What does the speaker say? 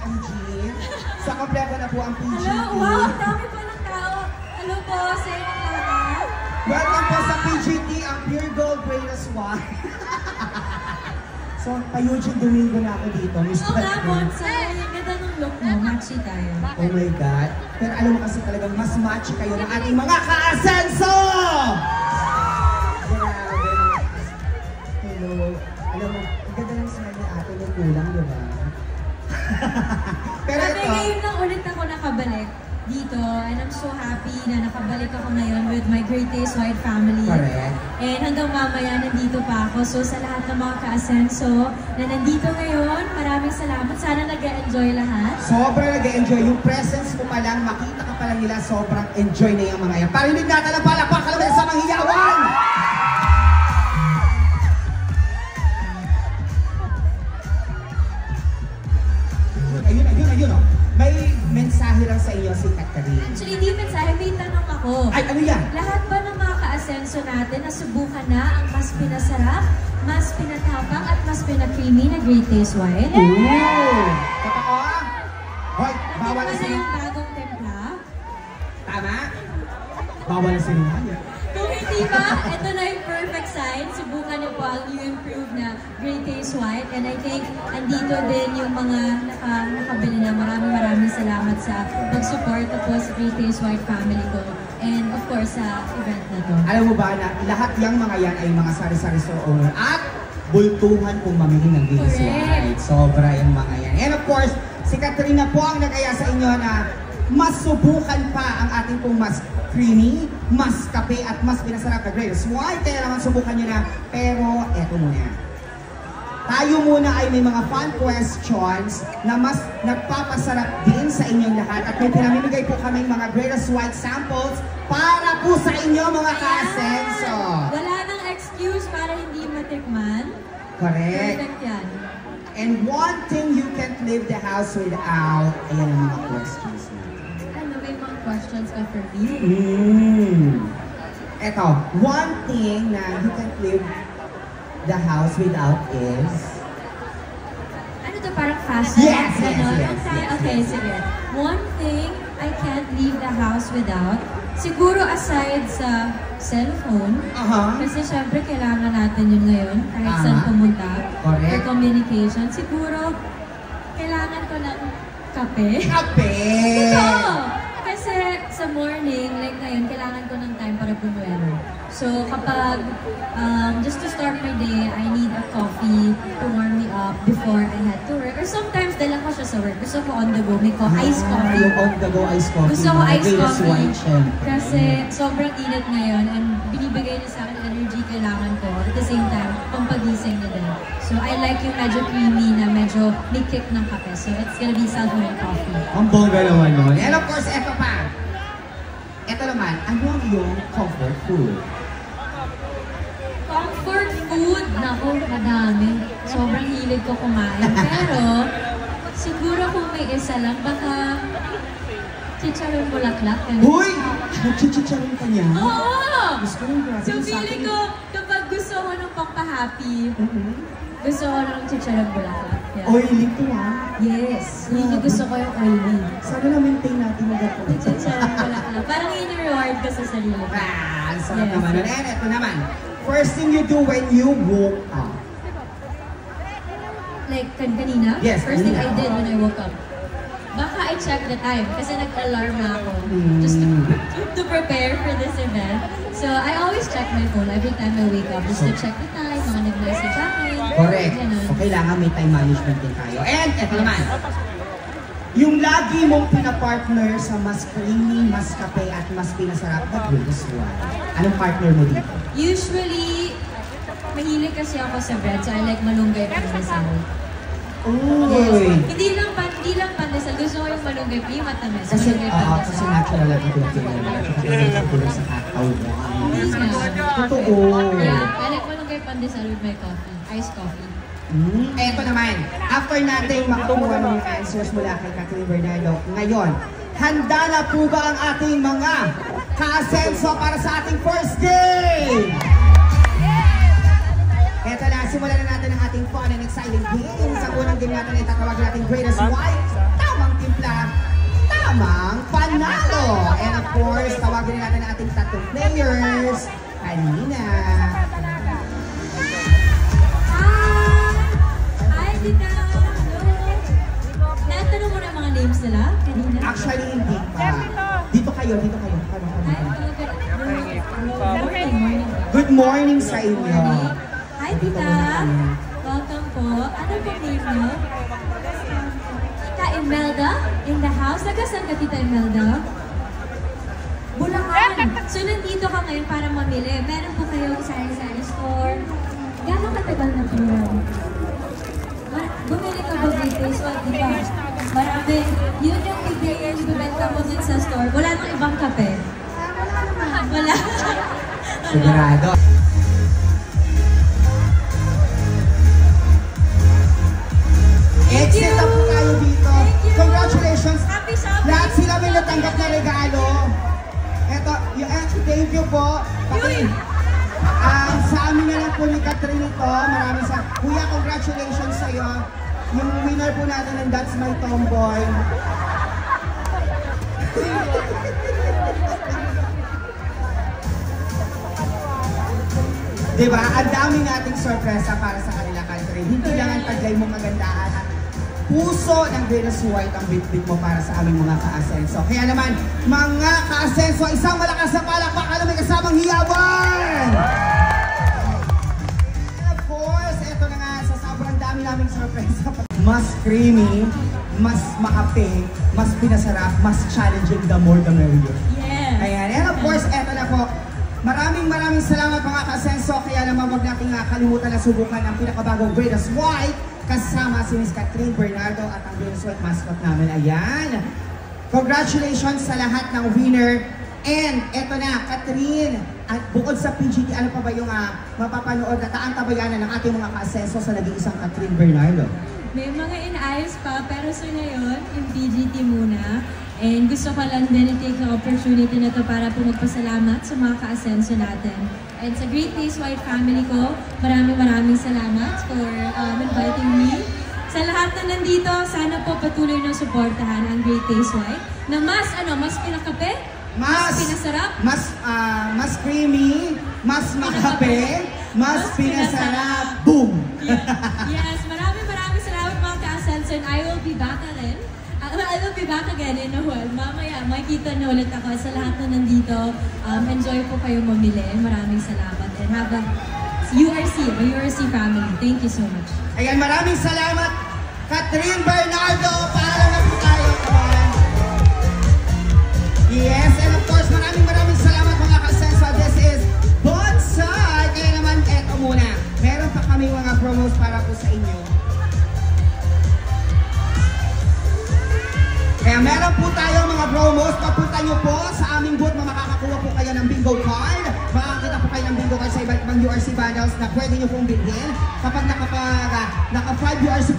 PG. Sa kompleto na po ang PG. Hello, wow, dami po ng tao. Hello po, sa inyo lahat. Welcome po sa PGT, ang Pure Gold Greatest One. So, pa-Eugene Domingo na ako dito, Miss Oo nga, Bonsai. Ang ganda ng look mo. Matchy tayo. Oh my God. Pero alam mo kasi talagang mas matchy kayo ng ating mga ka-asenso! Grabe. Hello. Alam mo, ang ganda ng smile ni ate ng kulang, di ba? Pero Sabi, ito, ngayon lang ulit ako nakabalik dito. And I'm so happy na nakabalik ako ngayon with my Great Taste White family. correct. And hanggang mamaya, nandito pa ako. So sa lahat ng mga ka-asenso na nandito ngayon, maraming salamat. Sana nag-enjoy lahat. Sobrang nag-enjoy. Yung presence mo pa lang, makita ka pa lang nila, sobrang enjoy na yung mga yan. Parinig natin ang palakpakan naman sa mga hiyawan! Ayun, oh. May mensahe lang sa iyo si Catherine. Actually, hindi mensahe. May tanong ako. Ay, ano yan? Lahat ba ng mga ka-asenso natin nasubukan na ang mas pinasarap, mas pinatapang at mas pinakreamy na Great Taste White? Ooh! Totoo? Hoy, bawal na Natikman na sila. yung bagong templa? Tama? Bawal na sila. Kung hindi ba, ito na yung perfect sign. Subukan niyo po ang new improved na Great Taste White. And I think andito din yung mga nakabili na. Maraming salamat sa pag-suporta po sa Great Taste White family ko. And of course, sa event na to. Alam mo ba na lahat yung mga yan ay mga sari-sari store owner at bultuhan kung mamili ng Greatest White. Sobra yung mga yan. And of course, si Katrina po ang nag-aya sa inyo na mas subukan pa ang ating pong mas creamy, mas kape at mas pinasarap na Greatest White. Kaya naman subukan nyo na. Pero eto muna. Tayo muna ay may mga fun questions na mas nagpapasarap din sa inyong lahat. At may pinamimigay po kaming mga Greatest White samples para po sa inyo mga ka-asenso. Wala nang excuse para hindi matikman. Correct. Perfect yan. And one thing you can't leave the house without, ayan ang mga questions natin. Ano, may mga questions ka for me? Eto, one thing na you can't leave the house without is... Ano to, parang fast? Yes, yes, Ganon? yes, yes, Okay, yes. sige. One thing I can't leave the house without, siguro aside sa cellphone, kasi syempre kailangan natin yun ngayon, kahit saan pumunta, Correct. for communication, siguro kailangan ko ng kape. Kape! Totoo! Kasi sa morning, like ngayon, kailangan ko ng time para bumuelo. So kapag, just to start my day, I need a coffee to warm me up before I head to work. Or sometimes, dala ko siya sa work. Gusto ko on the go, may iced coffee. Yung on the go iced coffee. Gusto ko mga iced Greatest coffee. White, syempre. Kasi sobrang init ngayon and binibigay niya sa akin energy kailangan ko. At the same time, pampagising na din. So I like yung medyo creamy na medyo may kick ng kape. So it's gonna be Southern coffee. Ang bongga naman nun. And of course, eto pa. Eto naman, ano ang iyong comfort food? Comfort food? Naku, madami. Sobrang hilig ko kumain. Pero, siguro kung may isa lang, baka chicharon bulaklak. Uy! Nagchichicharin ka niya? Oo! Gusto ko yung grabe So, yung sa feeling akin. ko, kapag gusto ko ng pampahappy, gusto ko ng chicharon bulaklak. Yeah. Oily to ah. Yes. Hindi gusto ko yung oily. Sana na-maintain natin yung gato. Chicharon bulaklak. Parang in-reward ka sa sarili ko. Ang sarap Yes. naman. And eto naman. First thing you do when you woke up. Like, kanina? Yes, First thing I kanina. did when I woke up. Baka I check the time kasi nag-alarm na ako just to prepare for this event. So, I always check my phone every time I wake up just to check the time, mga nag-message akin. Correct. Ganun. So, kailangan may time management din tayo. And eto naman. Yung lagi mong pinapartner sa mas creamy, mas kape, at mas pinasarap na Greatest White. Anong partner mo dito? Usually, mahilig kasi ako sa bread, so I like malunggay pandesal. Uy! Hindi lang pandesal, gusto ko yung malunggay pa, yung matamis. Kasi, Malunggay kasi pandesal. natural lang ito yung pinag-alala. Kasi tulong sa kakao mo. Totoo. Yeah, I like malunggay pandesal with my coffee, iced coffee. Eto naman, after natin makakuha ng answers mula kay Catherine Bernardo, ngayon, handa na po ba ang ating mga ka-asenso para sa ating first game? Eto na, simulan na natin ang ating fun and exciting game. Sa unang game natin, itatawag natin Greatest White. lamang panalo. And of course, tawagin natin ang ating tatlong players kanina. Hi, Tita! Natanong mo na mga names nila kanina? Actually, hindi pa. Dito kayo. Hi, morning. Good morning sa inyo. Hi, Tita! Welcome po. Ano po name niyo? Tita Imelda in the house. Nagasan ka, Tita Imelda? Bulacan. So, nandito ka ngayon para mamili. Meron po kayong sari-sari store. Gano'ng katagal na po yun? Bumili ka ba dito? So, di ba? Marami. Yun yung ibibenta mo din sa store. Wala nang ibang kape? Wala. Sigurado. Exit na po tayo dito. Congratulations. Happy shopping. Lahat sila may natanggap na regalo. Eto, thank you po. Sa amin na lang po ni Catherine ito. Maraming sa... Kuya, congratulations sa'yo. Yung winner po natin ng That's My Tomboy. Diba? Ang dami nating sorpresa para sa kanila, Catherine. Hindi lang ang taglay mo kagandahan at puso ng Venus White ang bitbit mo para sa aming mga ka-asenso. Kaya naman, mga ka-asenso, isang malakas na palakpakan na may kasamang hiyawan! And of course, eto na nga, sa sobrang dami naming sorpresa. Mas creamy, mas makape, mas pinasarap, mas challenging, the more the merrier. Yes. Ayan. And of course, eto na po. Maraming salamat mga ka-asenso. Kaya naman wag natin kalimutan na subukan ang pinakabagong Venus White kasama si Miss Catherine Bernardo at ang Venus White mascot namin. Ayan. Congratulations sa lahat ng winner. And eto na, Catherine, at bukod sa PGT, ano pa ba yung mapapanood at taang-tabayanan ng ating mga ka-asenso sa nag-iisang Catherine Bernardo? May mga inayos pa, pero so ngayon, yung PGT muna. And gusto ko lang din i-take ang opportunity na to para po magpasalamat sa mga ka-asenso natin. And sa Great Taste White family ko, maraming salamat for inviting me. Sa lahat na nandito, sana po patuloy na suportahan ang Great Taste White na mas pinakape, mas pinasarap, mas creamy, mas makape, mas pinasarap. Boom! Yes, maraming salamat mga ka-asenso, and I will be back again in a while. Mamaya, makikita na ulit ako sa lahat na nandito. Enjoy po kayo mamili. Maraming salamat. And have a URC family. Thank you so much. Ayan, maraming salamat, Catherine Bernardo. Paalam na po tayo. Yes, and of course, maraming salamat mga ka-asenso. This is Bonsai. Kaya naman, eto muna. Meron pa kami mga promos para po sa inyo. Kaya meron po tayo mga promos. Papunta nyo po sa aming booth na makakakuha po kayo ng bingo card. Makakita po kayo ng bingo card sa iba't ibang URC bundles na pwede nyo pong bilhin. Kapag naka 5 URC